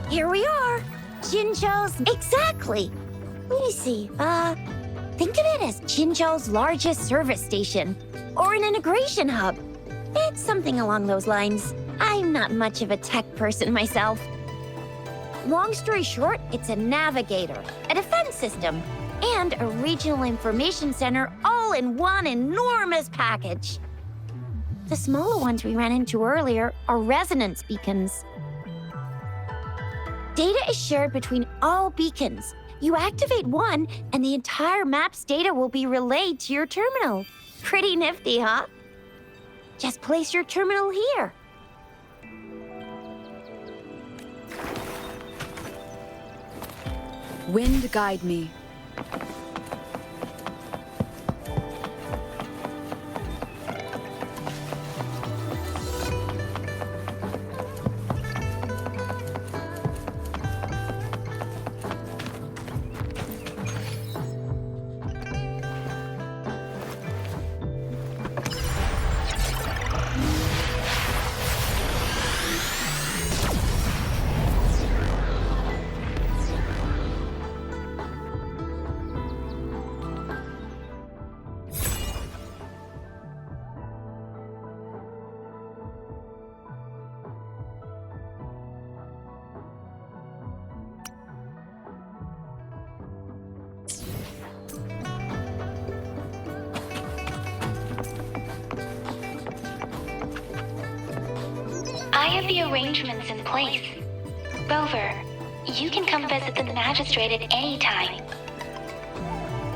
Here we are. Jinzhou's... Exactly. Let me see. Think of it as Jinzhou's largest service station. Or an integration hub. It's something along those lines. I'm not much of a tech person myself. Long story short, it's a navigator, a defense system, and a regional information center all in one enormous package. The smaller ones we ran into earlier are resonance beacons. Data is shared between all beacons. You activate one, and the entire map's data will be relayed to your terminal. Pretty nifty, huh? Just place your terminal here. Wind guide me. I have the arrangements in place. Rover, you can come visit the magistrate at any time.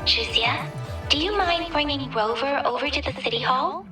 Juzia, do you mind bringing Rover over to the city hall?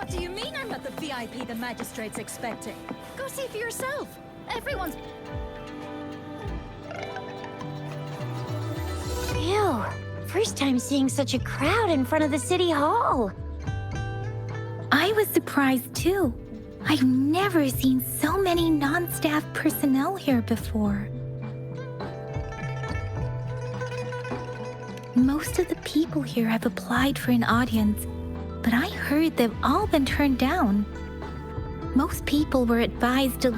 What do you mean I'm not the VIP the magistrate's expecting? Go see for yourself. Everyone's... Ew. First time seeing such a crowd in front of the city hall. I was surprised too. I've never seen so many non-staff personnel here before. Most of the people here have applied for an audience, but I heard they've all been turned down. Most people were advised to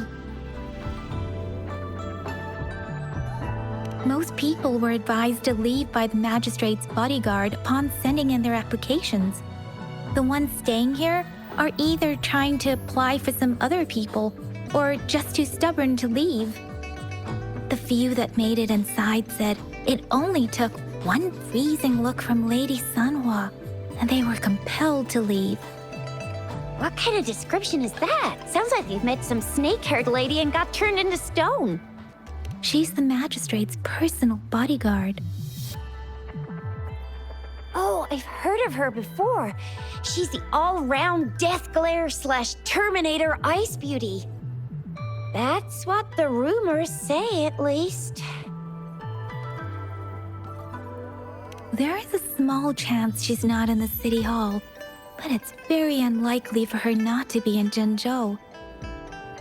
leave by the magistrate's bodyguard upon sending in their applications. The ones staying here are either trying to apply for some other people or just too stubborn to leave. The few that made it inside said it only took one freezing look from Lady Sunhua, and they were compelled to leave. What kind of description is that? Sounds like you've met some snake-haired lady and got turned into stone. She's the magistrate's personal bodyguard. Oh, I've heard of her before. She's the all-round Death Glare / Terminator Ice Beauty. That's what the rumors say, at least. There is a small chance she's not in the city hall, but it's very unlikely for her not to be in Jinzhou.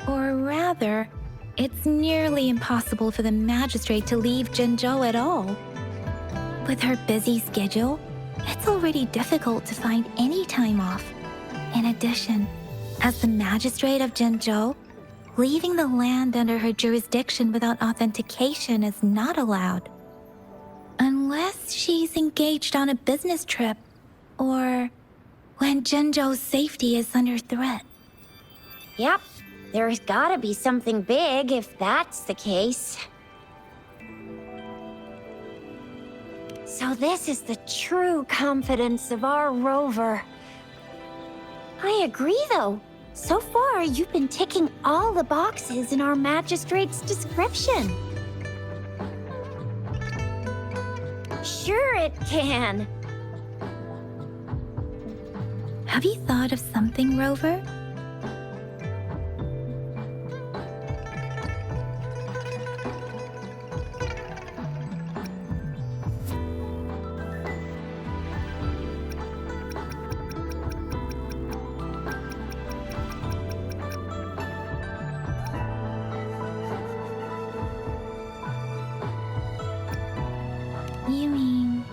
Or rather, it's nearly impossible for the magistrate to leave Jinzhou at all. With her busy schedule, it's already difficult to find any time off. In addition, as the magistrate of Jinzhou, leaving the land under her jurisdiction without authentication is not allowed. Unless she's engaged on a business trip, or when Jinzhou's safety is under threat. Yep, there's gotta be something big if that's the case. So this is the true confidence of our rover. I agree, though. So far, you've been ticking all the boxes in our magistrate's description. Sure it can. Have you thought of something, Rover? You mean...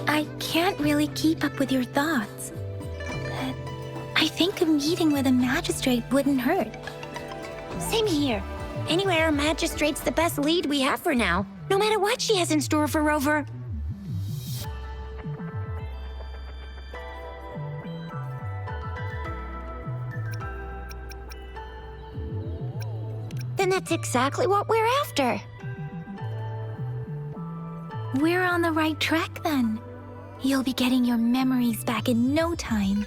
I can't really keep up with your thoughts. But I think a meeting with a magistrate wouldn't hurt. Same here. Anywhere, magistrate's the best lead we have for now, no matter what she has in store for Rover. Then that's exactly what we're after. We're on the right track then. You'll be getting your memories back in no time.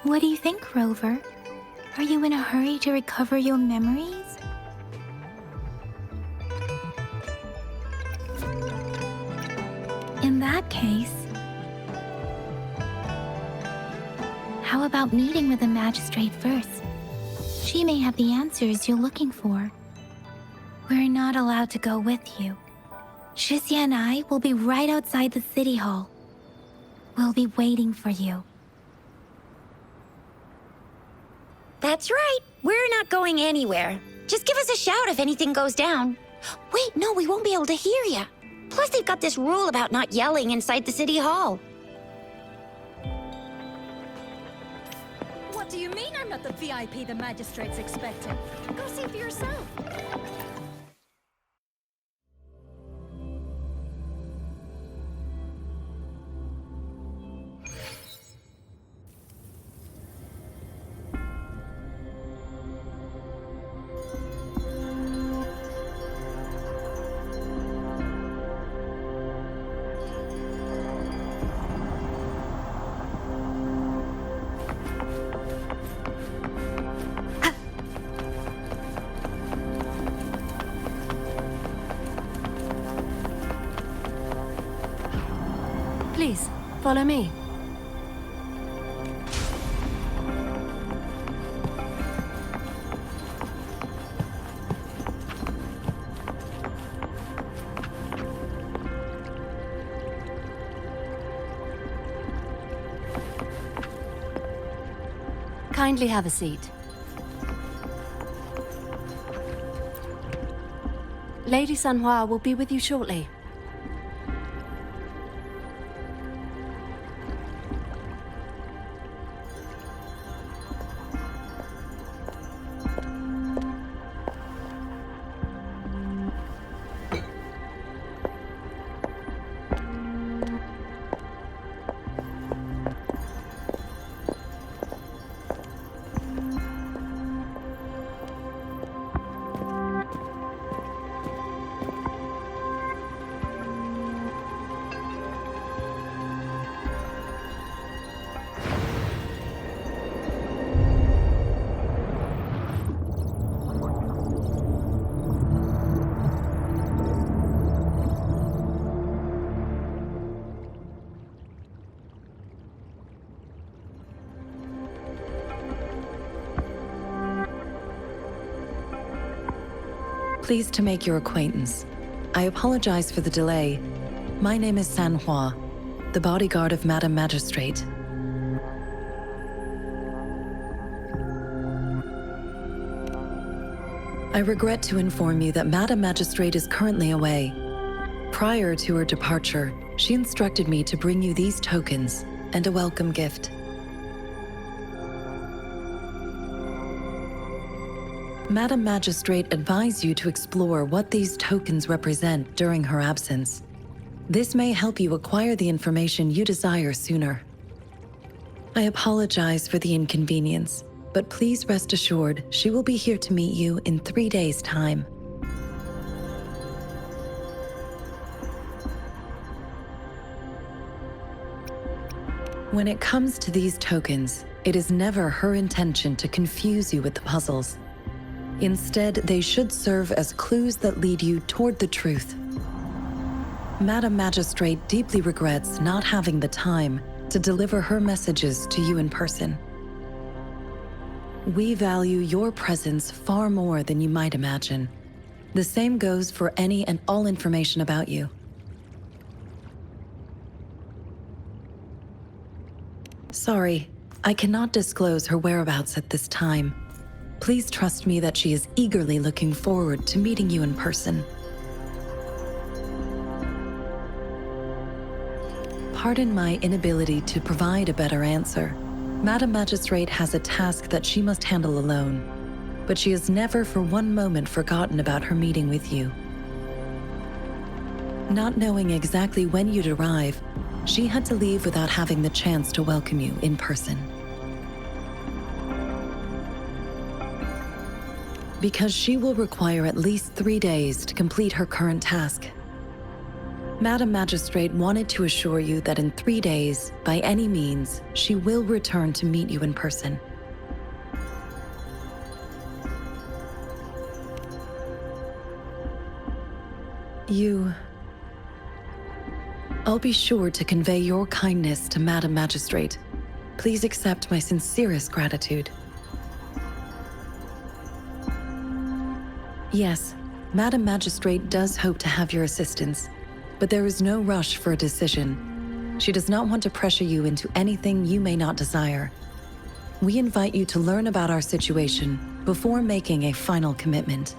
What do you think, Rover? Are you in a hurry to recover your memories? In that case, how about meeting with the magistrate first? She may have the answers you're looking for. We're not allowed to go with you. Shizia and I will be right outside the city hall. We'll be waiting for you. That's right. We're not going anywhere. Just give us a shout if anything goes down. Wait, no, we won't be able to hear you. Plus, they've got this rule about not yelling inside the city hall. What do you mean I'm not the VIP the magistrate's expecting? Go see for yourself. Please, follow me. Kindly have a seat. Lady Sanhua will be with you shortly. Pleased to make your acquaintance. I apologize for the delay. My name is Sanhua, the bodyguard of Madam Magistrate. I regret to inform you that Madam Magistrate is currently away. Prior to her departure, she instructed me to bring you these tokens and a welcome gift. Madam Magistrate advised you to explore what these tokens represent during her absence. This may help you acquire the information you desire sooner. I apologize for the inconvenience, but please rest assured she will be here to meet you in 3 days' time. When it comes to these tokens, it is never her intention to confuse you with the puzzles. Instead, they should serve as clues that lead you toward the truth. Madam Magistrate deeply regrets not having the time to deliver her messages to you in person. We value your presence far more than you might imagine. The same goes for any and all information about you. Sorry, I cannot disclose her whereabouts at this time. Please trust me that she is eagerly looking forward to meeting you in person. Pardon my inability to provide a better answer. Madam Magistrate has a task that she must handle alone, but she has never for one moment forgotten about her meeting with you. Not knowing exactly when you'd arrive, she had to leave without having the chance to welcome you in person. Because she will require at least 3 days to complete her current task. Madam Magistrate wanted to assure you that in 3 days, by any means, she will return to meet you in person. I'll be sure to convey your kindness to Madam Magistrate. Please accept my sincerest gratitude. Yes, Madam Magistrate does hope to have your assistance, but there is no rush for a decision. She does not want to pressure you into anything you may not desire. We invite you to learn about our situation before making a final commitment.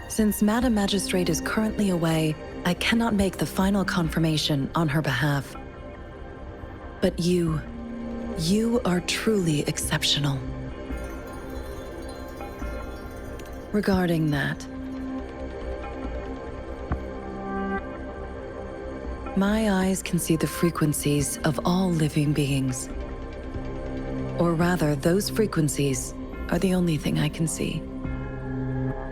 Since Madam Magistrate is currently away, I cannot make the final confirmation on her behalf. But you are truly exceptional. Regarding that, my eyes can see the frequencies of all living beings. Or rather, those frequencies are the only thing I can see.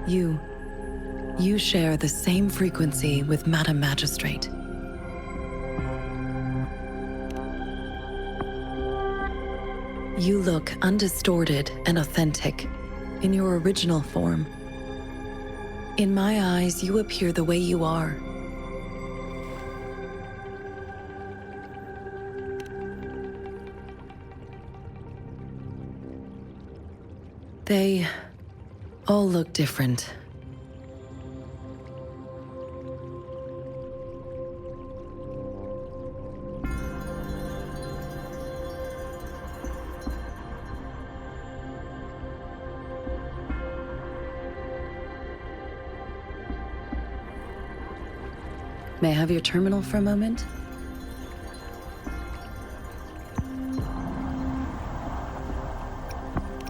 You share the same frequency with Madam Magistrate. You look undistorted and authentic in your original form. In my eyes, you appear the way you are. They all look different. May I have your terminal for a moment?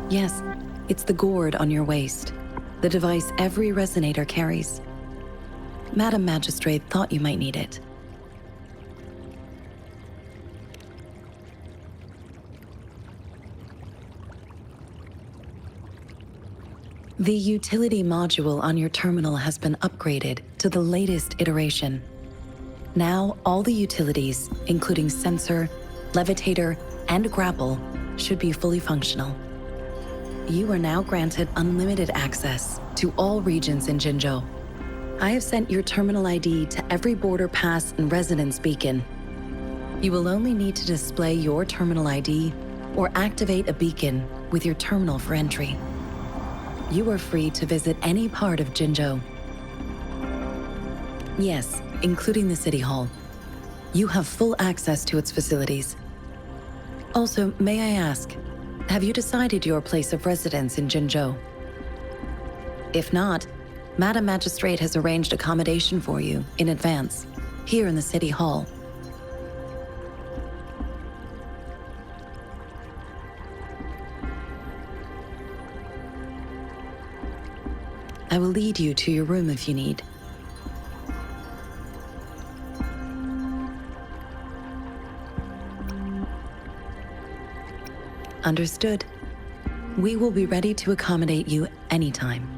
Yes, it's the gourd on your waist, the device every resonator carries. Madam Magistrate thought you might need it. The utility module on your terminal has been upgraded to the latest iteration. Now, all the utilities, including sensor, levitator, and grapple, should be fully functional. You are now granted unlimited access to all regions in Jinzhou. I have sent your terminal ID to every border pass and residence beacon. You will only need to display your terminal ID or activate a beacon with your terminal for entry. You are free to visit any part of Jinzhou. Yes, including the City Hall. You have full access to its facilities. Also, may I ask, have you decided your place of residence in Jinzhou? If not, Madam Magistrate has arranged accommodation for you in advance. here in the City Hall. I will lead you to your room if you need. Understood. We will be ready to accommodate you anytime.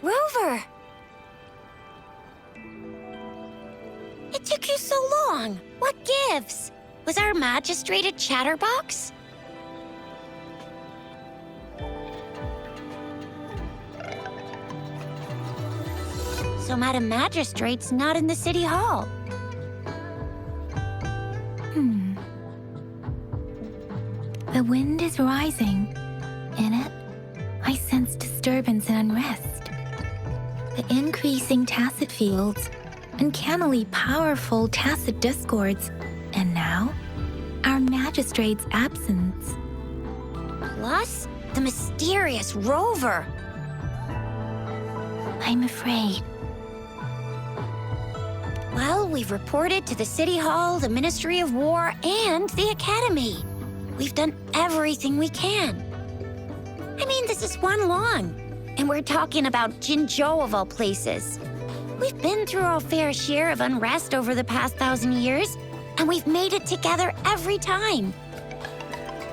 Rover! It took you so long. What gives? Was our magistrate a chatterbox? So Madam Magistrate's not in the City Hall. The wind is rising. In it, I sense disturbance and unrest. The increasing tacit fields, uncannily powerful tacit discords, and now, our magistrate's absence. Plus, the mysterious Rover. I'm afraid. Well, we've reported to the City Hall, the Ministry of War, and the Academy. We've done everything we can. I mean, this is one long, and we're talking about Jinzhou of all places. We've been through our fair share of unrest over the past 1,000 years, and we've made it together every time.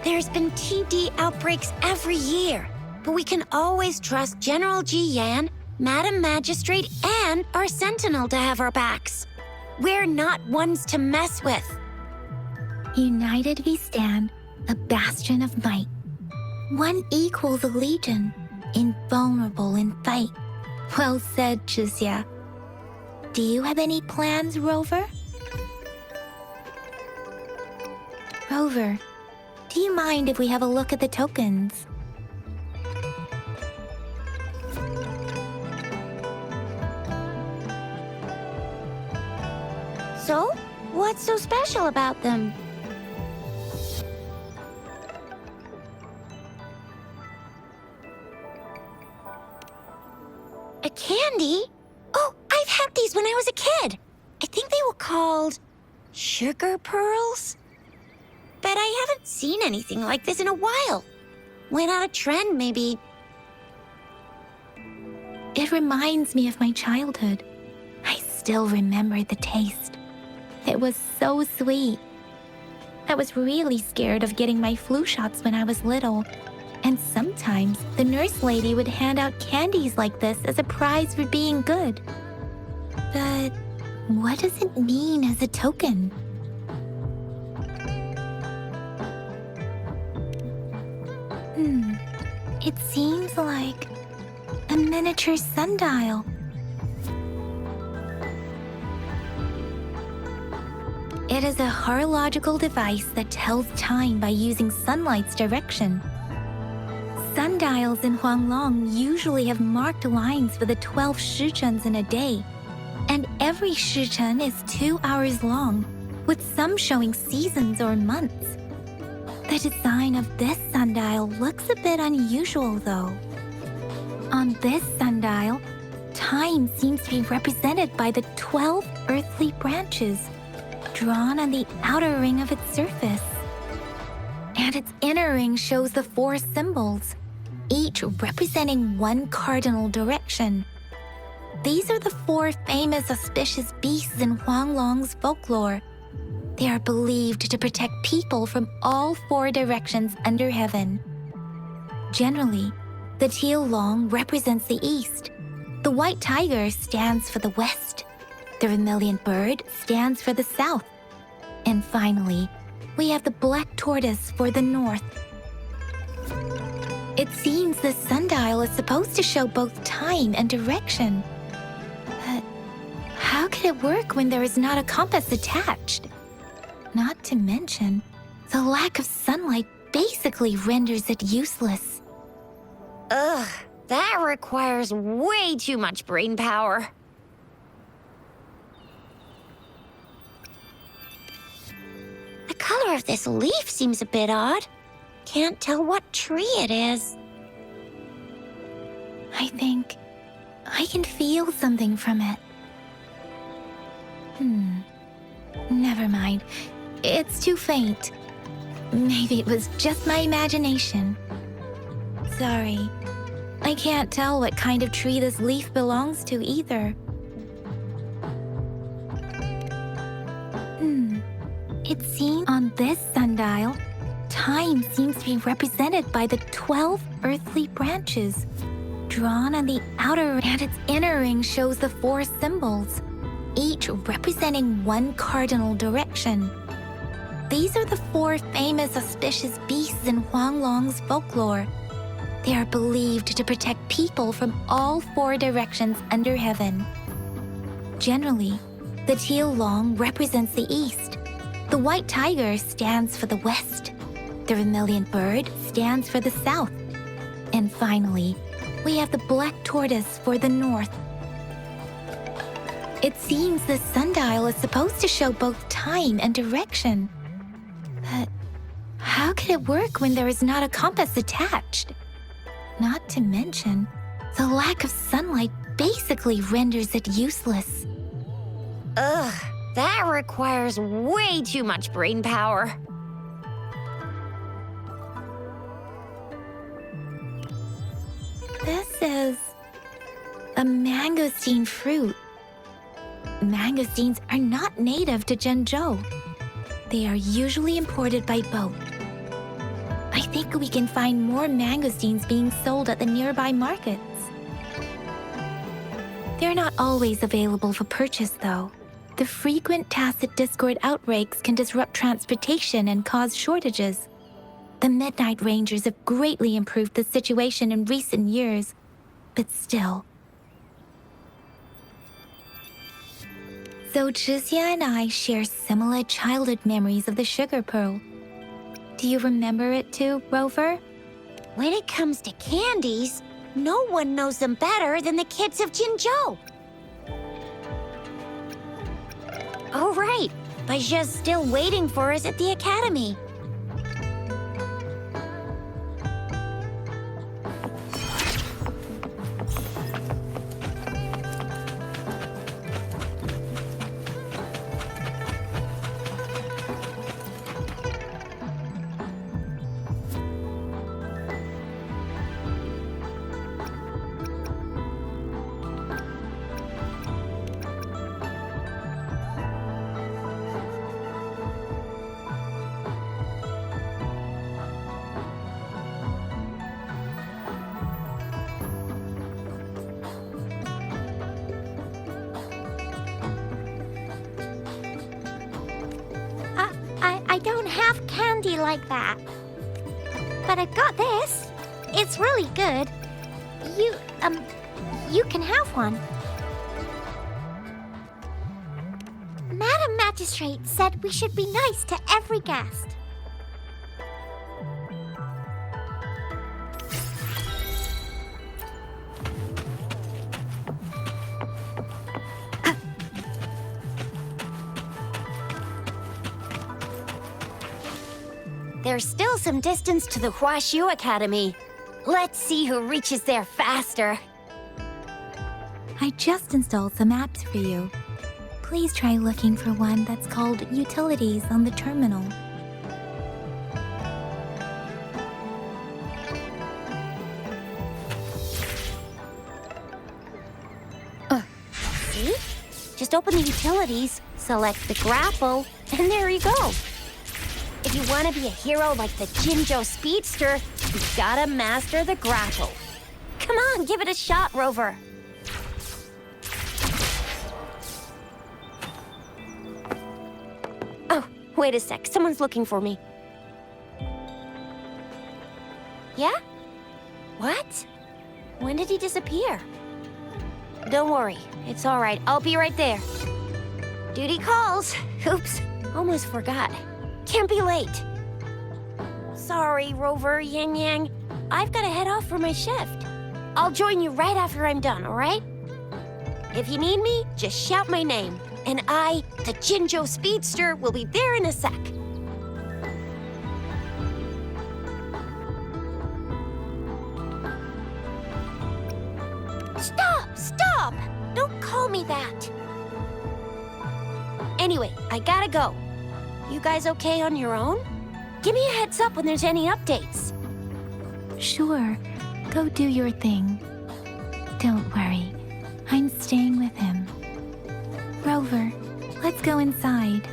There's been TD outbreaks every year, but we can always trust General Ji Yan, Madam Magistrate, and our Sentinel to have our backs. We're not ones to mess with. United we stand, a bastion of might. One equals a legion, invulnerable in fight. Well said, Chixia. Do you have any plans, Rover? Rover, do you mind if we have a look at the tokens? So, what's so special about them? A candy? Oh, I've had these when I was a kid. I think they were called sugar pearls. But I haven't seen anything like this in a while. Went out of trend, maybe. It reminds me of my childhood. I still remember the taste. It was so sweet. I was really scared of getting my flu shots when I was little. And sometimes the nurse lady would hand out candies like this as a prize for being good. But what does it mean as a token? It seems like a miniature sundial. It is a horological device that tells time by using sunlight's direction. Sundials in Huanglong usually have marked lines for the 12 shichens in a day, and every shichen is 2 hours long, with some showing seasons or months. The design of this sundial looks a bit unusual, though. On this sundial, time seems to be represented by the 12 earthly branches, drawn on the outer ring of its surface. And its inner ring shows the 4 symbols, each representing one cardinal direction. These are the 4 famous auspicious beasts in Huanglong's folklore. They are believed to protect people from all 4 directions under heaven. Generally, the teal long represents the east. The white tiger stands for the west. The vermilion bird stands for the south. And finally, we have the black tortoise for the north. It seems the sundial is supposed to show both time and direction. But how could it work when there is not a compass attached? Not to mention, the lack of sunlight basically renders it useless. Ugh, that requires way too much brain power. The color of this leaf seems a bit odd. Can't tell what tree it is. I think I can feel something from it. Never mind. It's too faint. Maybe it was just my imagination. Sorry. I can't tell what kind of tree this leaf belongs to either. It seems on this sundial, time seems to be represented by the 12 earthly branches. Drawn on the outer and its inner ring shows the 4 symbols, each representing one cardinal direction. These are the 4 famous auspicious beasts in Huanglong's folklore. They are believed to protect people from all 4 directions under heaven. Generally, the teal long represents the east. The white tiger stands for the west. The vermilion bird stands for the south. And finally, we have the black tortoise for the north. It seems the sundial is supposed to show both time and direction. But how could it work when there is not a compass attached? Not to mention, the lack of sunlight basically renders it useless. Ugh, that requires way too much brain power. This is a mangosteen fruit. Mangosteens are not native to Zhengzhou. They are usually imported by boat. I think we can find more mangosteens being sold at the nearby markets. They're not always available for purchase, though. The frequent tacit discord outbreaks can disrupt transportation and cause shortages. The Midnight Rangers have greatly improved the situation in recent years, but still. So Zhixia and I share similar childhood memories of the Sugar Pearl. Do you remember it too, Rover? When it comes to candies, no one knows them better than the kids of Jinzhou. Oh, right. Baijia's still waiting for us at the academy. I don't have candy like that. But I got this. It's really good. You can have one. Madam Magistrate said we should be nice to every guest. There's still some distance to the Huaxiu Academy. Let's see who reaches there faster. I just installed some apps for you. Please try looking for one that's called Utilities on the terminal. See? Just open the utilities, select the grapple, and there you go. If you want to be a hero like the Jinzhou Speedster, you gotta master the grapple. Come on, give it a shot, Rover. Wait a sec, someone's looking for me. Yeah? What? When did he disappear? Don't worry, it's all right. I'll be right there. Duty calls. Oops, almost forgot. Can't be late. Sorry, Rover, Yang Yang. I've got to head off for my shift. I'll join you right after I'm done, all right? If you need me, just shout my name. And I, the Jinzhou Speedster, will be there in a sec. Stop! Don't call me that. Anyway, I gotta go. You guys okay on your own? Give me a heads up when there's any updates. Sure, go do your thing. Don't worry, I'm staying with him. Rover, let's go inside.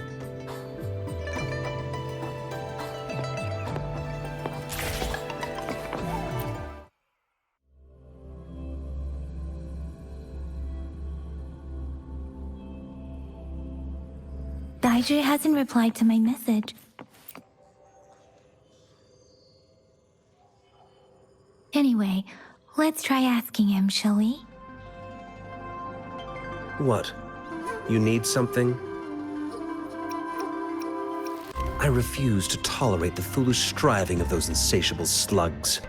Daiju hasn't replied to my message. Anyway, let's try asking him, shall we? What? You need something? I refuse to tolerate the foolish striving of those insatiable slugs.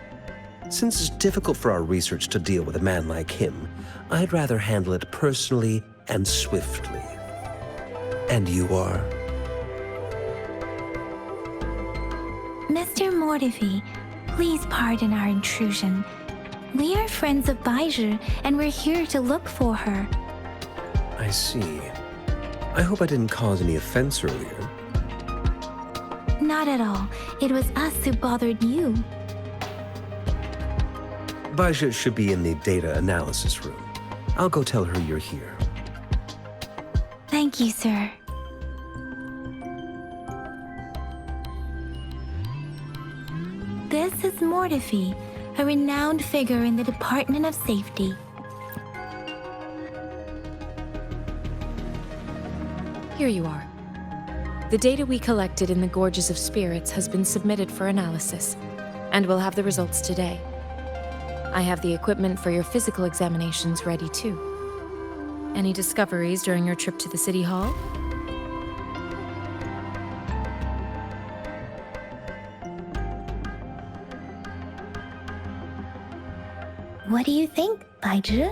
Since it's difficult for our research to deal with a man like him, I'd rather handle it personally and swiftly. And you are? Mr. Mortifi, please pardon our intrusion. We are friends of Baizhi, and we're here to look for her. I see. I hope I didn't cause any offense earlier. Not at all. It was us who bothered you. Baizhi should be in the data analysis room. I'll go tell her you're here. Thank you, sir. This is Mortifi, a renowned figure in the Department of Safety. Here you are. The data we collected in the Gorges of Spirits has been submitted for analysis, and we'll have the results today. I have the equipment for your physical examinations ready too. Any discoveries during your trip to the City Hall? What do you think, Baizhi?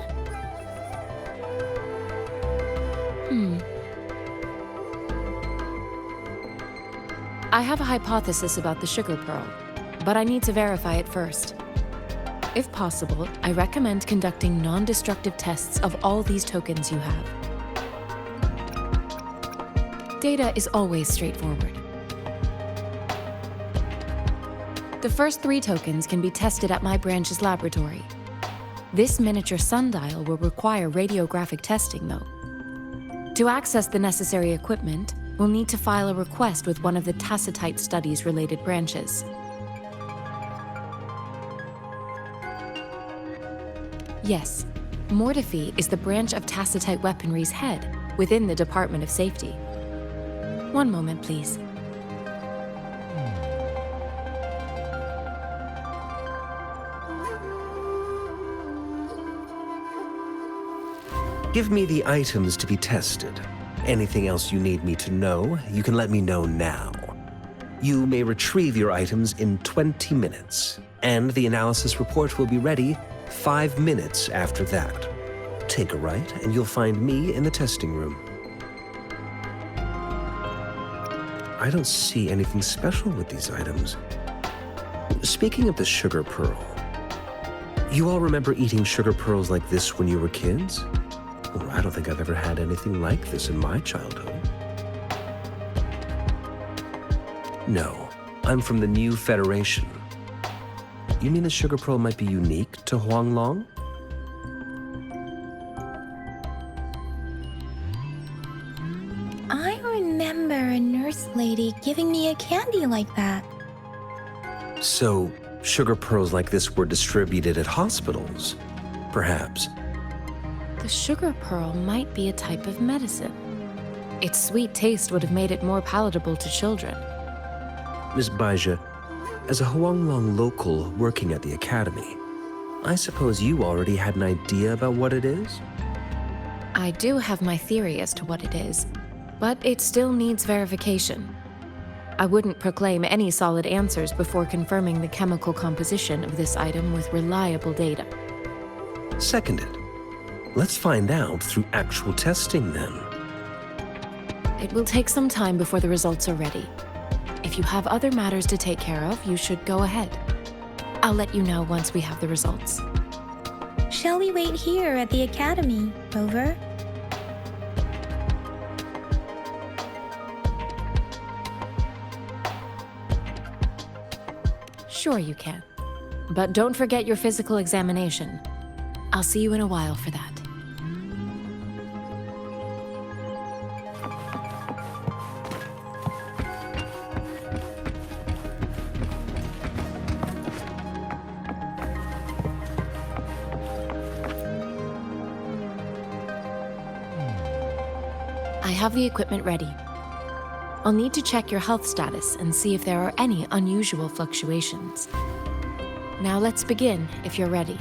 I have a hypothesis about the sugar pearl, but I need to verify it first. If possible, I recommend conducting non-destructive tests of all these tokens you have. Data is always straightforward. The first 3 tokens can be tested at my branch's laboratory. This miniature sundial will require radiographic testing, though. To access the necessary equipment, we'll need to file a request with one of the Tacitite Studies-related branches. Yes, Mortifi is the branch of Tacitite Weaponry's head within the Department of Safety. One moment, please. Give me the items to be tested. Anything else you need me to know, you can let me know now. You may retrieve your items in 20 minutes, and the analysis report will be ready 5 minutes after that. Take a right, and you'll find me in the testing room. I don't see anything special with these items. Speaking of the sugar pearl, you all remember eating sugar pearls like this when you were kids? Well, I don't think I've ever had anything like this in my childhood. No, I'm from the New Federation. You mean the sugar pearl might be unique to Huanglong? I remember a nurse lady giving me a candy like that. So, sugar pearls like this were distributed at hospitals, perhaps. The sugar pearl might be a type of medicine. Its sweet taste would have made it more palatable to children. Miss Baija, as a Huanglong local working at the academy, I suppose you already had an idea about what it is? I do have my theory as to what it is, but it still needs verification. I wouldn't proclaim any solid answers before confirming the chemical composition of this item with reliable data. Seconded. Let's find out through actual testing then. It will take some time before the results are ready. If you have other matters to take care of, you should go ahead. I'll let you know once we have the results. Shall we wait here at the academy, Rover? Sure you can. But don't forget your physical examination. I'll see you in a while for that. I have the equipment ready. I'll need to check your health status and see if there are any unusual fluctuations. Now let's begin, if you're ready.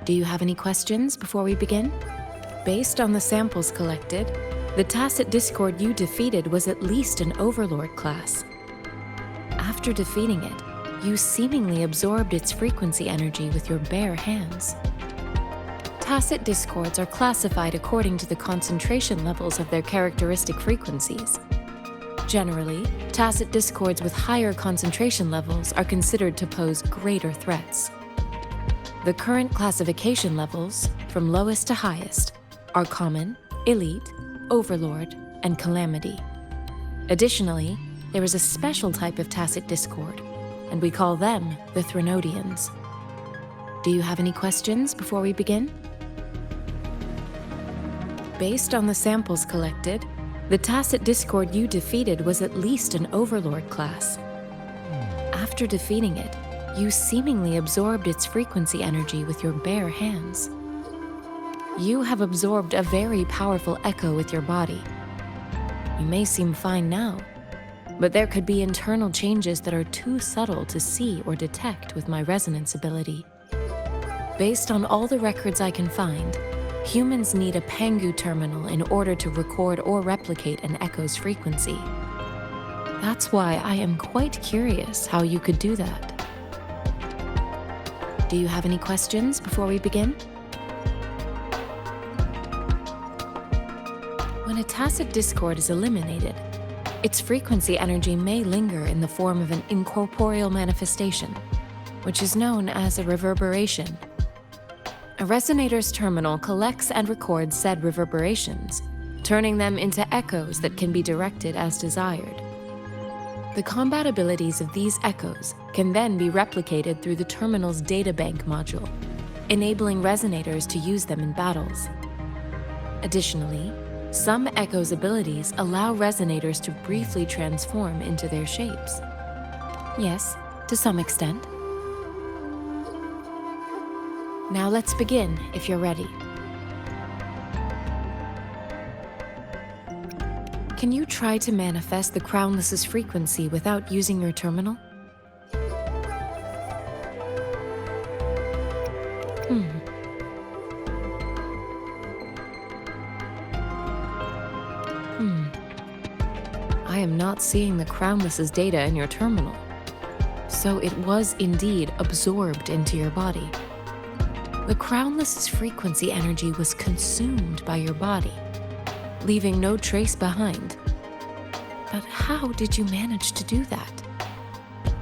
Do you have any questions before we begin? Based on the samples collected, the Tacit Discord you defeated was at least an Overlord class. After defeating it, you seemingly absorbed its frequency energy with your bare hands. Tacit discords are classified according to the concentration levels of their characteristic frequencies. Generally, tacit discords with higher concentration levels are considered to pose greater threats. The current classification levels, from lowest to highest, are Common, Elite, Overlord, and Calamity. Additionally, there is a special type of tacit discord, and we call them the Threnodians. Do you have any questions before we begin? Based on the samples collected, the Tacit Discord you defeated was at least an Overlord class. After defeating it, you seemingly absorbed its frequency energy with your bare hands. You have absorbed a very powerful echo with your body. You may seem fine now, but there could be internal changes that are too subtle to see or detect with my resonance ability. Based on all the records I can find, humans need a Pangu terminal in order to record or replicate an echo's frequency. That's why I am quite curious how you could do that. Do you have any questions before we begin? When a tacit discord is eliminated, its frequency energy may linger in the form of an incorporeal manifestation, which is known as a reverberation. A resonator's terminal collects and records said reverberations, turning them into echoes that can be directed as desired. The combat abilities of these echoes can then be replicated through the terminal's databank module, enabling resonators to use them in battles. Additionally, some echoes' abilities allow resonators to briefly transform into their shapes. Yes, to some extent. Now let's begin, if you're ready. Can you try to manifest the Crownless's frequency without using your terminal? I am not seeing the Crownless's data in your terminal. So it was indeed absorbed into your body. The Crownless's frequency energy was consumed by your body, leaving no trace behind. But how did you manage to do that?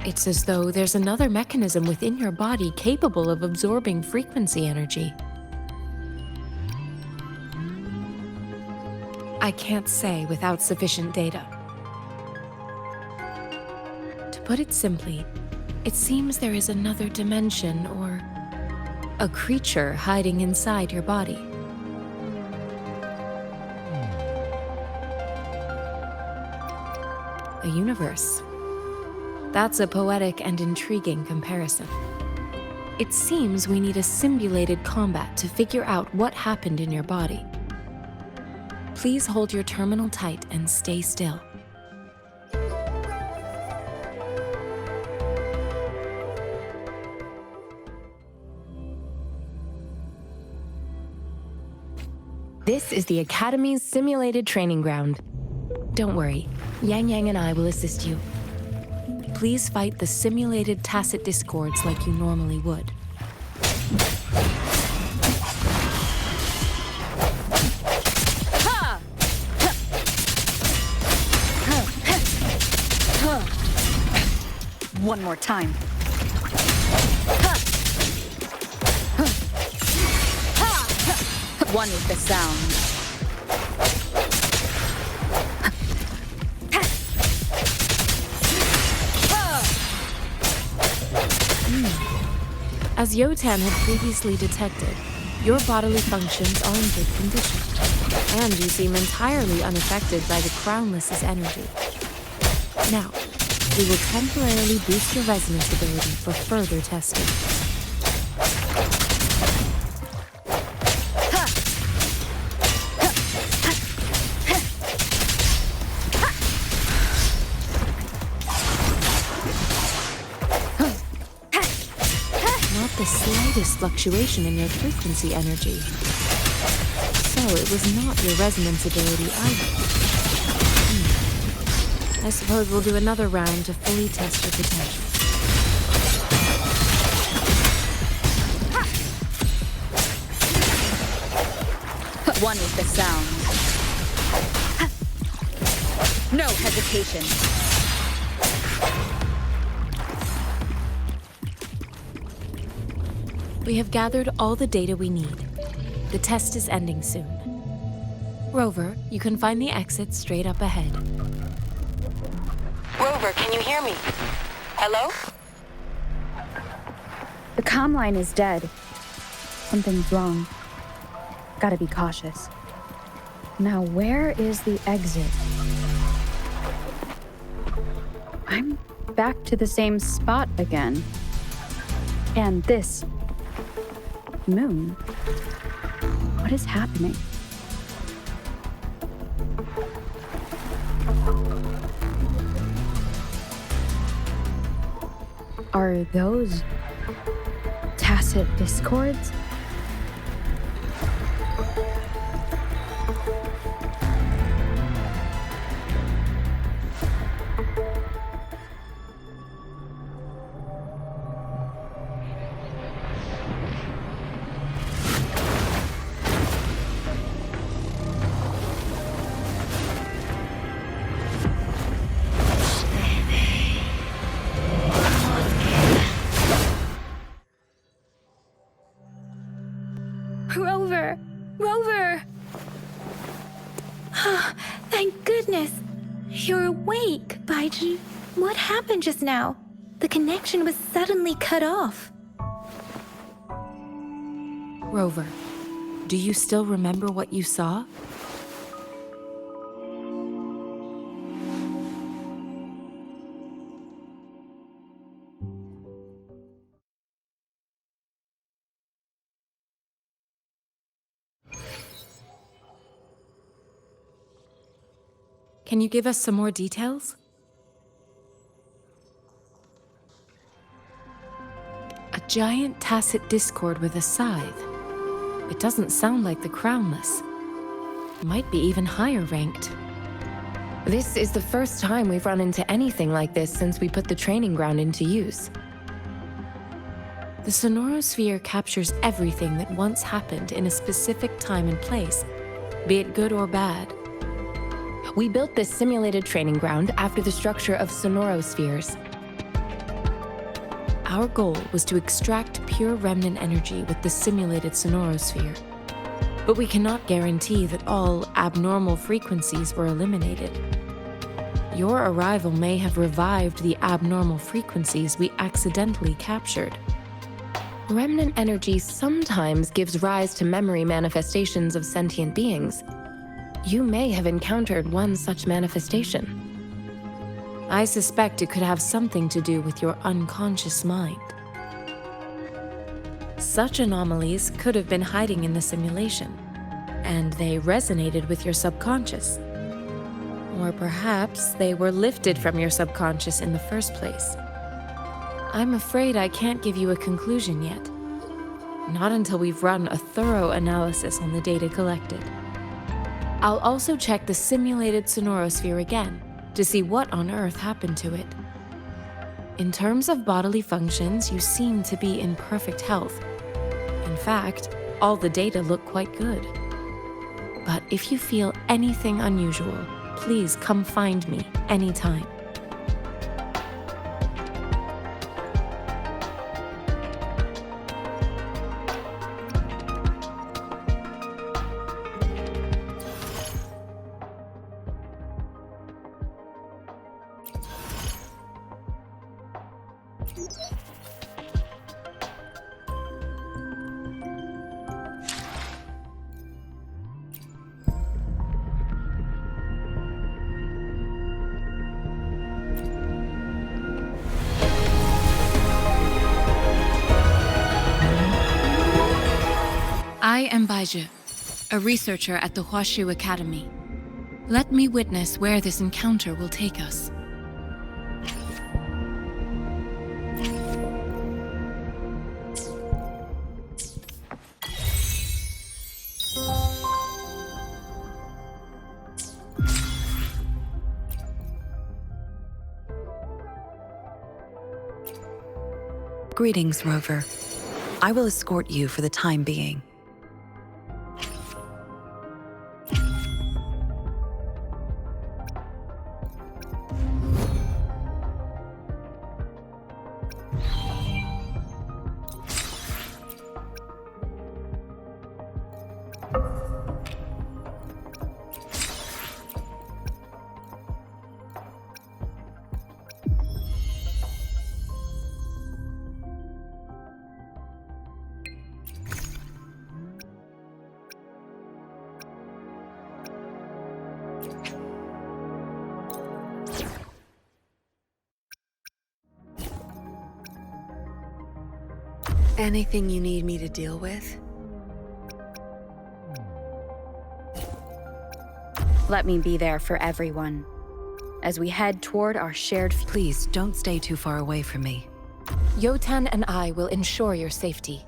It's as though there's another mechanism within your body capable of absorbing frequency energy. I can't say without sufficient data. To put it simply, it seems there is another dimension or a creature hiding inside your body. A universe. That's a poetic and intriguing comparison. It seems we need a simulated combat to figure out what happened in your body. Please hold your terminal tight and stay still. This is the Academy's simulated training ground. Don't worry, Yang Yang and I will assist you. Please fight the simulated tacit discords like you normally would. One more time. One with the sound. As Yotan had previously detected, your bodily functions are in good condition, and you seem entirely unaffected by the Crownless's energy. Now, we will temporarily boost your resonance ability for further testing. The slightest fluctuation in your frequency energy. So it was not your resonance ability either. I suppose we'll do another round to fully test your potential. One with the sound. No hesitation. We have gathered all the data we need. The test is ending soon. Rover, you can find the exit straight up ahead. Rover, can you hear me? Hello? The comm line is dead. Something's wrong. Gotta be cautious. Now, where is the exit? I'm back to the same spot again. And this moon. What is happening? Are those tacit discords? Rover! Rover! Thank goodness! You're awake, Baiji. What happened just now? The connection was suddenly cut off. Rover, do you still remember what you saw? Can you give us some more details? A giant tacit discord with a scythe. It doesn't sound like the Crownless. Might be even higher ranked. This is the first time we've run into anything like this since we put the training ground into use. The Sonorosphere captures everything that once happened in a specific time and place, be it good or bad. We built this simulated training ground after the structure of Sonorospheres. Our goal was to extract pure remnant energy with the simulated Sonorosphere. But we cannot guarantee that all abnormal frequencies were eliminated. Your arrival may have revived the abnormal frequencies we accidentally captured. Remnant energy sometimes gives rise to memory manifestations of sentient beings. You may have encountered one such manifestation. I suspect it could have something to do with your unconscious mind. Such anomalies could have been hiding in the simulation, and they resonated with your subconscious. Or perhaps they were lifted from your subconscious in the first place. I'm afraid I can't give you a conclusion yet. Not until we've run a thorough analysis on the data collected. I'll also check the simulated sonorosphere again to see what on earth happened to it. In terms of bodily functions, you seem to be in perfect health. In fact, all the data look quite good. But if you feel anything unusual, please come find me anytime. I am Baizhi, a researcher at the Huashu Academy. Let me witness where this encounter will take us. Greetings, Rover. I will escort you for the time being. Anything you need me to deal with? Let me be there for everyone. As we head toward our shared... Please, don't stay too far away from me. Yotan and I will ensure your safety.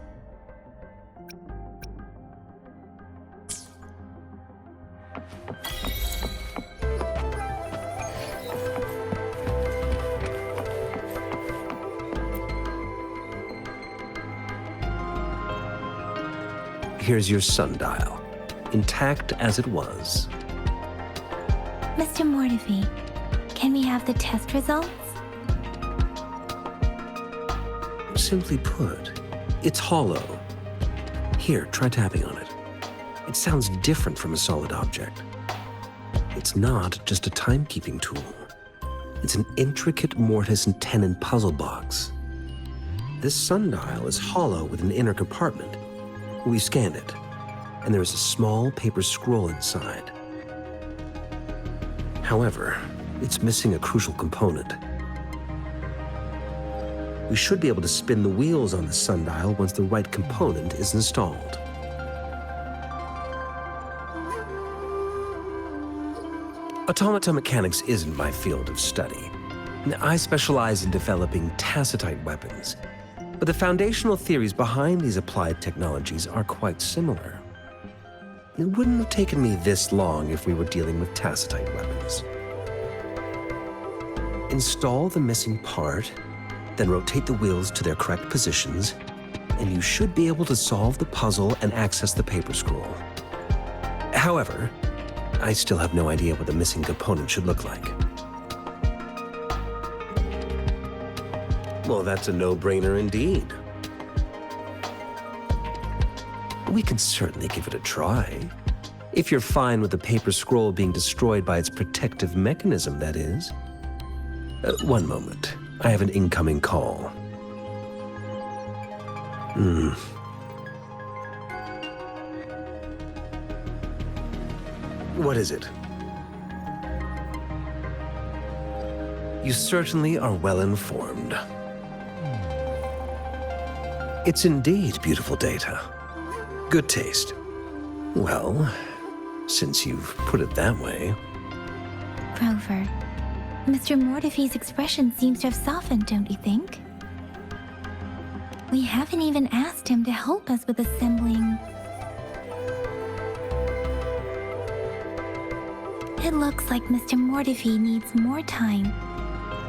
Here's your sundial, intact as it was. Mr. Mortefi, can we have the test results? Simply put, it's hollow. Here, try tapping on it. It sounds different from a solid object. It's not just a timekeeping tool. It's an intricate mortise and tenon puzzle box. This sundial is hollow with an inner compartment. We scanned it, and there is a small paper scroll inside. However, it's missing a crucial component. We should be able to spin the wheels on the sundial once the right component is installed. Automata mechanics isn't my field of study. I specialize in developing tacitite weapons, but the foundational theories behind these applied technologies are quite similar. It wouldn't have taken me this long if we were dealing with tacitite weapons. Install the missing part, then rotate the wheels to their correct positions, and you should be able to solve the puzzle and access the paper scroll. However, I still have no idea what the missing component should look like. Well, that's a no-brainer indeed. We can certainly give it a try. If you're fine with the paper scroll being destroyed by its protective mechanism, that is. One moment. I have an incoming call. What is it? You certainly are well informed. It's indeed beautiful data. Good taste. Well, since you've put it that way. Rover, Mr. Mortefi's expression seems to have softened, don't you think? We haven't even asked him to help us with assembling. It looks like Mr. Mortefi needs more time.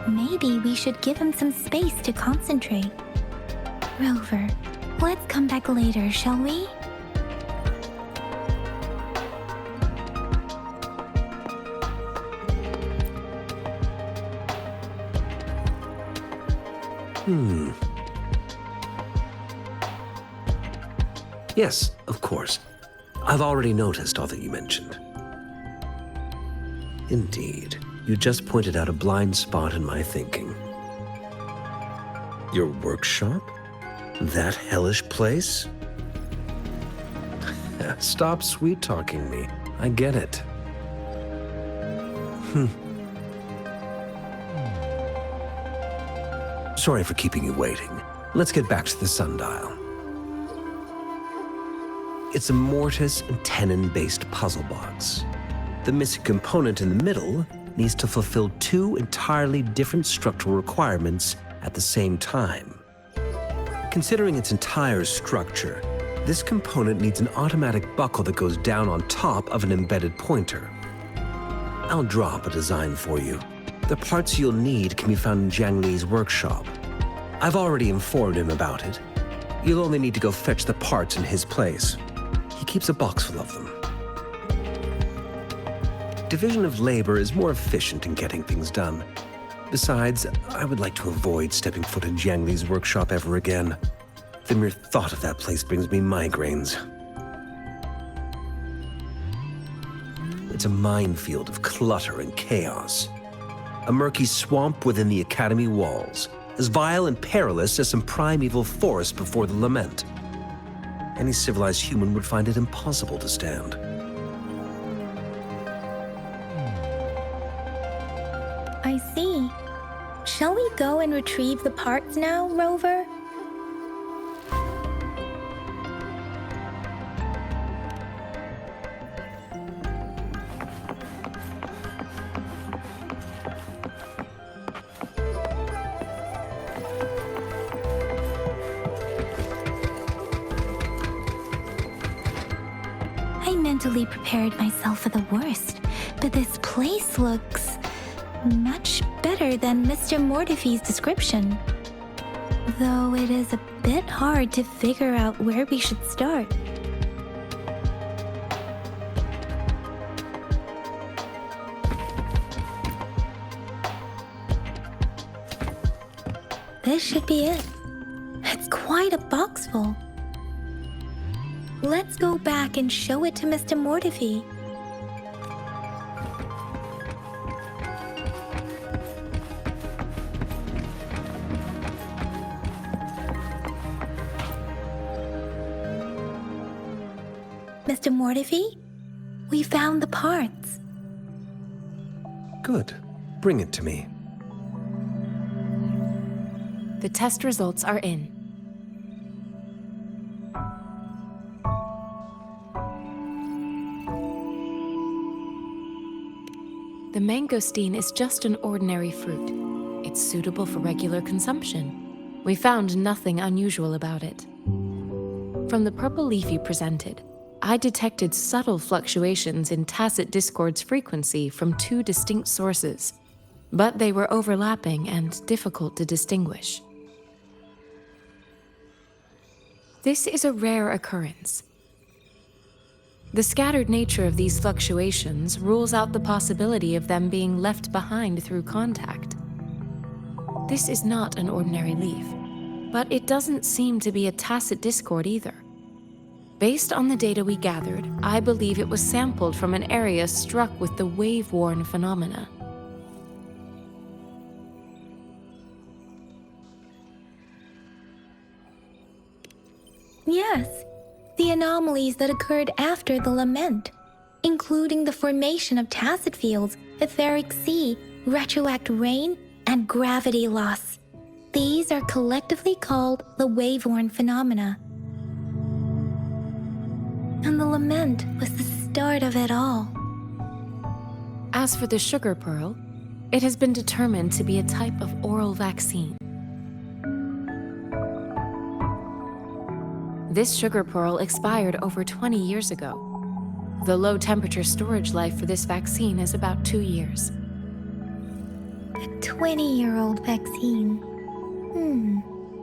Maybe we should give him some space to concentrate. Rover, let's come back later, shall we? Yes, of course. I've already noticed all that you mentioned. Indeed, you just pointed out a blind spot in my thinking. Your workshop? That hellish place? Stop sweet-talking me. I get it. Sorry for keeping you waiting. Let's get back to the sundial. It's a mortise and tenon-based puzzle box. The missing component in the middle needs to fulfill two entirely different structural requirements at the same time. Considering its entire structure, this component needs an automatic buckle that goes down on top of an embedded pointer. I'll drop a design for you. The parts you'll need can be found in Jiang Li's workshop. I've already informed him about it. You'll only need to go fetch the parts in his place. He keeps a box full of them. Division of labor is more efficient in getting things done. Besides, I would like to avoid stepping foot in Jiang Li's workshop ever again. The mere thought of that place brings me migraines. It's a minefield of clutter and chaos. A murky swamp within the Academy walls, as vile and perilous as some primeval forest before the lament. Any civilized human would find it impossible to stand. I see. Shall we go and retrieve the parts now, Rover? I mentally prepared myself for the worst, but this place looks much better than Mr. Mortefi's description. Though it is a bit hard to figure out where we should start. This should be it. It's quite a box full. Let's go back and show it to Mr. Mortefi. Mr. Mortefi, we found the parts. Good. Bring it to me. The test results are in. The mangosteen is just an ordinary fruit. It's suitable for regular consumption. We found nothing unusual about it. From the purple leaf you presented, I detected subtle fluctuations in tacit discord's frequency from two distinct sources, but they were overlapping and difficult to distinguish. This is a rare occurrence. The scattered nature of these fluctuations rules out the possibility of them being left behind through contact. This is not an ordinary leaf, but it doesn't seem to be a tacit discord either. Based on the data we gathered, I believe it was sampled from an area struck with the wave-worn phenomena. Yes, the anomalies that occurred after the lament, including the formation of tacit fields, etheric sea, retroact rain, and gravity loss. These are collectively called the Waveworn phenomena. And the lament was the start of it all. As for the sugar pearl, it has been determined to be a type of oral vaccine. This sugar pearl expired over 20 years ago. The low temperature storage life for this vaccine is about 2 years. A 20-year-old vaccine.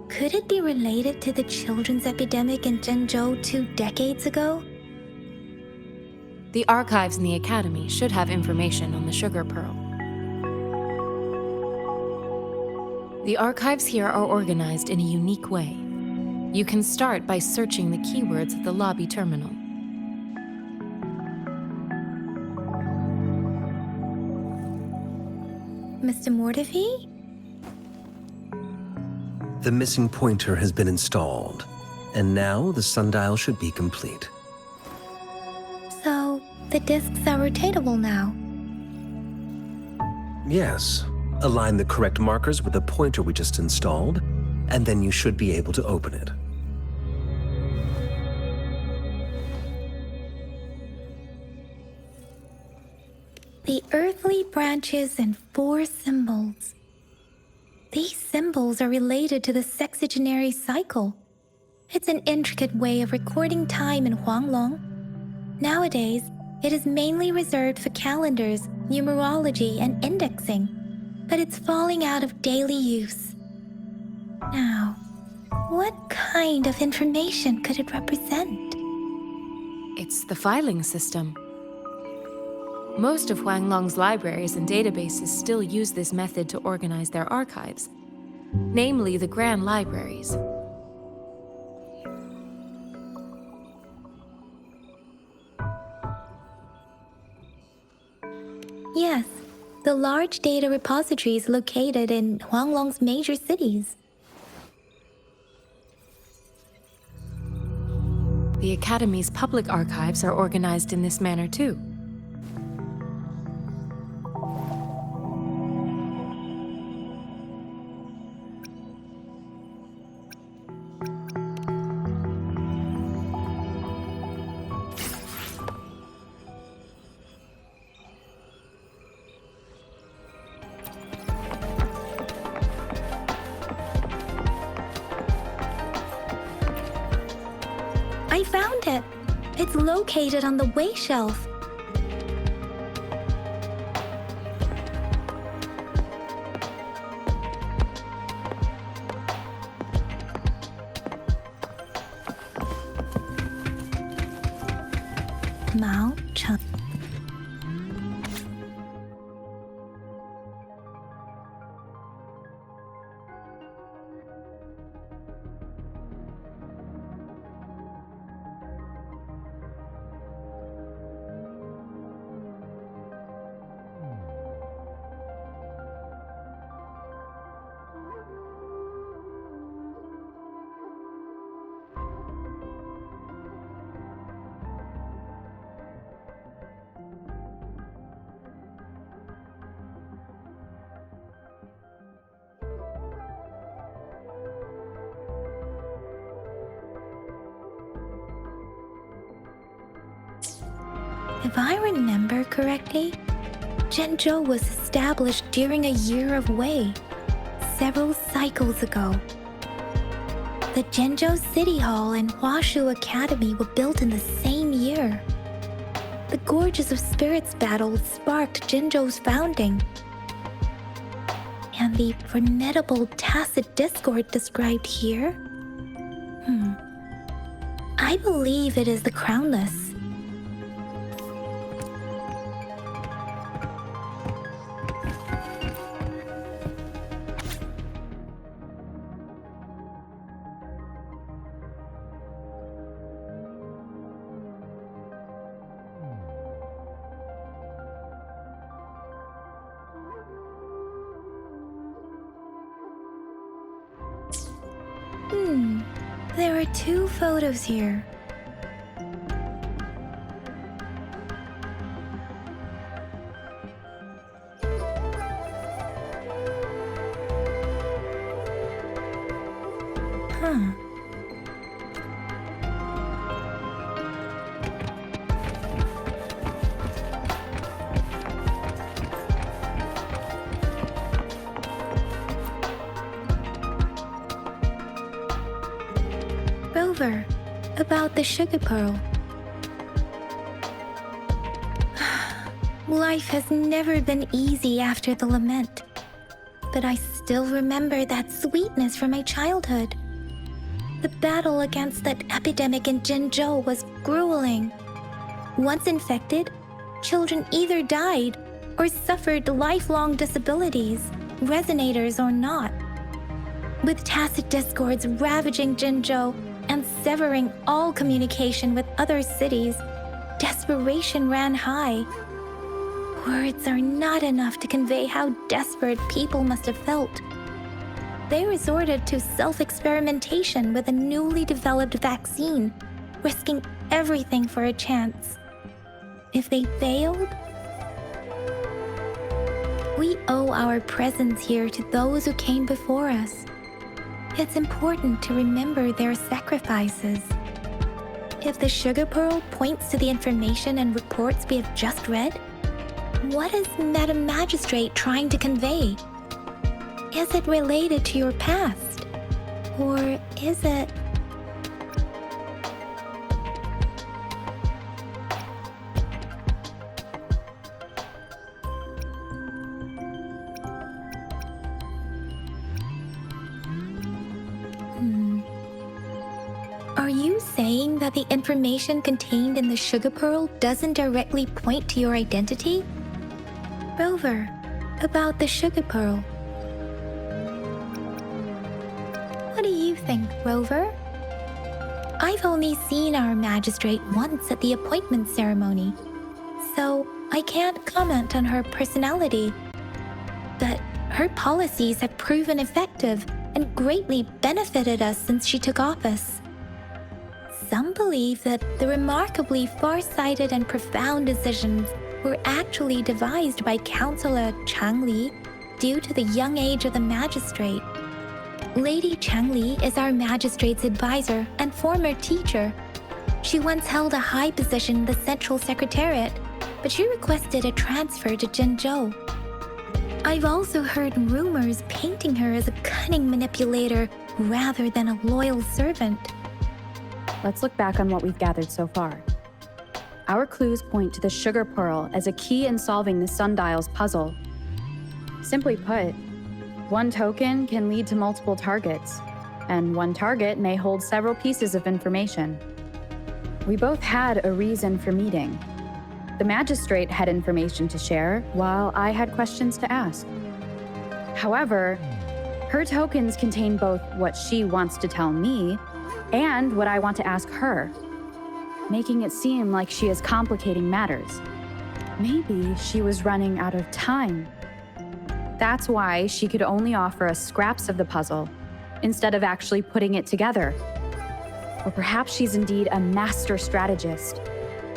Could it be related to the children's epidemic in Zhengzhou 2 decades ago? The archives in the Academy should have information on the sugar pearl. The archives here are organized in a unique way. You can start by searching the keywords at the lobby terminal. Mr. Mortefi? The missing pointer has been installed, and now the sundial should be complete. So, the discs are rotatable now. Yes. Align the correct markers with the pointer we just installed, and then you should be able to open it. The earthly branches and 4 symbols. These symbols are related to the sexagenary cycle. It's an intricate way of recording time in Huanglong. Nowadays, it is mainly reserved for calendars, numerology, and indexing, but it's falling out of daily use. Now, what kind of information could it represent? It's the filing system. Most of Huanglong's libraries and databases still use this method to organize their archives, namely the Grand Libraries. Yes, the large data repositories located in Huanglong's major cities. The Academy's public archives are organized in this manner too. I found it. It's located on the way shelf. Mao Chun. If I remember correctly, Zhengzhou was established during a year of Wei, several cycles ago. The Zhengzhou City Hall and Huashu Academy were built in the same year. The Gorges of Spirits battle sparked Zhengzhou's founding. And the formidable tacit discord described here? I believe it is the Crownless. There are 2 photos here. Huh. Rover, about the sugar pearl. Life has never been easy after the lament, but I still remember that sweetness from my childhood. The battle against that epidemic in Jinzhou was grueling. Once infected, children either died or suffered lifelong disabilities, resonators or not. With tacit discords ravaging Jinzhou and severing all communication with other cities, desperation ran high. Words are not enough to convey how desperate people must have felt. They resorted to self-experimentation with a newly developed vaccine, risking everything for a chance. If they failed, we owe our presence here to those who came before us. It's important to remember their sacrifices. If the sugar pearl points to the information and reports we have just read, what is Madam Magistrate trying to convey? Is it related to your past? Or is it... Are you saying that the information contained in the sugar pearl doesn't directly point to your identity? Rover, about the sugar pearl. What do you think, Rover? I've only seen our magistrate once at the appointment ceremony, so I can't comment on her personality. But her policies have proven effective and greatly benefited us since she took office. Some believe that the remarkably far-sighted and profound decisions were actually devised by Councillor Changli due to the young age of the magistrate. Lady Changli is our magistrate's advisor and former teacher. She once held a high position in the Central Secretariat, but she requested a transfer to Jinzhou. I've also heard rumors painting her as a cunning manipulator rather than a loyal servant. Let's look back on what we've gathered so far. Our clues point to the sugar pearl as a key in solving the sundial's puzzle. Simply put, one token can lead to multiple targets, and one target may hold several pieces of information. We both had a reason for meeting. The magistrate had information to share, while I had questions to ask. However, her tokens contain both what she wants to tell me and what I want to ask her, making it seem like she is complicating matters. Maybe she was running out of time. That's why she could only offer us scraps of the puzzle, instead of actually putting it together. Or perhaps she's indeed a master strategist,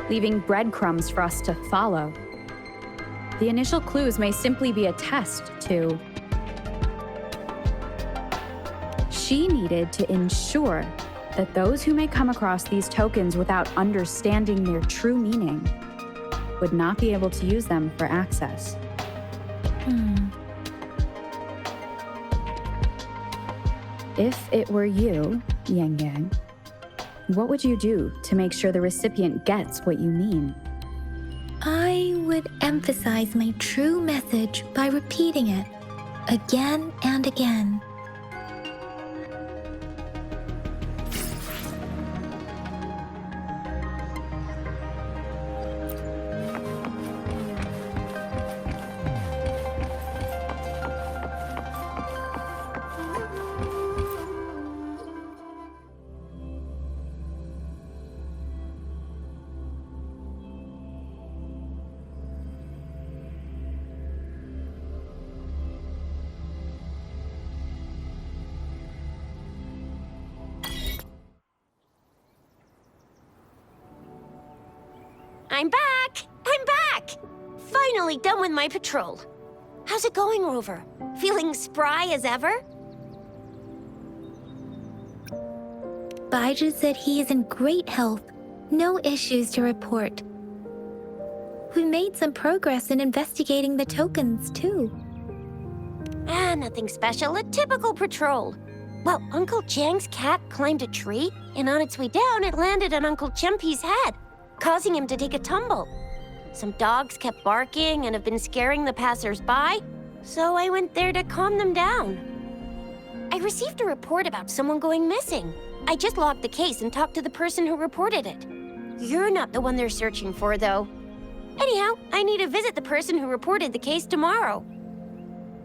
leaving breadcrumbs for us to follow. The initial clues may simply be a test to... She needed to ensure that those who may come across these tokens without understanding their true meaning would not be able to use them for access. If it were you, Yang Yang, what would you do to make sure the recipient gets what you mean? I would emphasize my true message by repeating it again and again. I'm back! I'm back! Finally done with my patrol. How's it going, Rover? Feeling spry as ever? Baiju said he is in great health, no issues to report. We made some progress in investigating the tokens, too. Nothing special, a typical patrol. Well, Uncle Chang's cat climbed a tree, and on its way down, it landed on Uncle Chempi's head, causing him to take a tumble. Some dogs kept barking and have been scaring the passers-by, so I went there to calm them down. I received a report about someone going missing. I just logged the case and talked to the person who reported it. You're not the one they're searching for, though. Anyhow, I need to visit the person who reported the case tomorrow.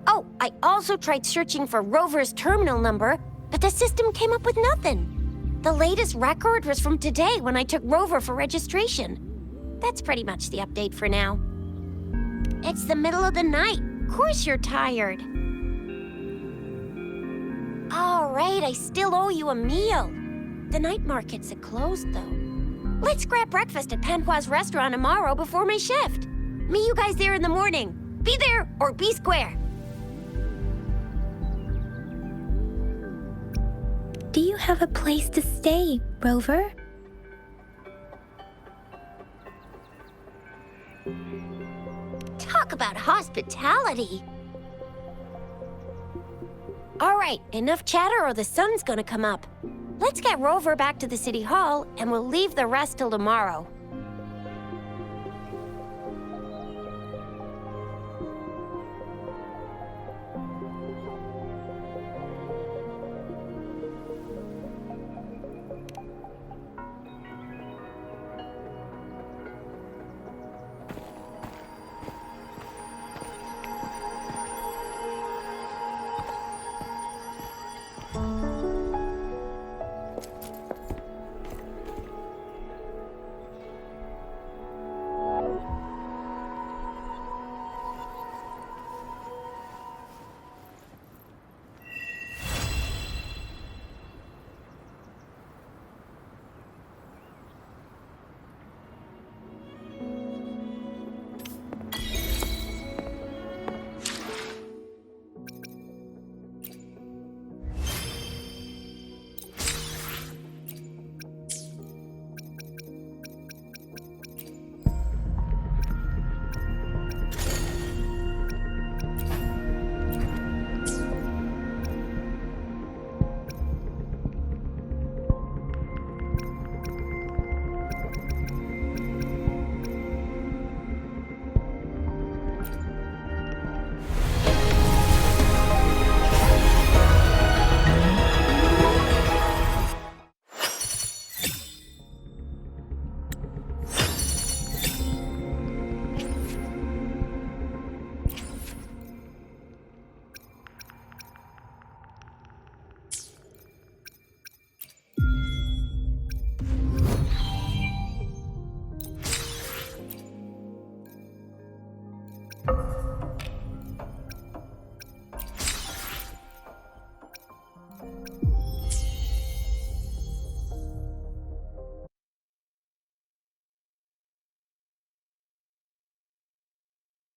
Oh, I also tried searching for Rover's terminal number, but the system came up with nothing. The latest record was from today when I took Rover for registration. That's pretty much the update for now. It's the middle of the night. Of course you're tired. All right, I still owe you a meal. The night markets are closed, though. Let's grab breakfast at Panhua's restaurant tomorrow before my shift. Meet you guys there in the morning. Be there or be square. Do you have a place to stay, Rover? Talk about hospitality. All right, enough chatter or the sun's gonna come up. Let's get Rover back to the city hall, and we'll leave the rest till tomorrow.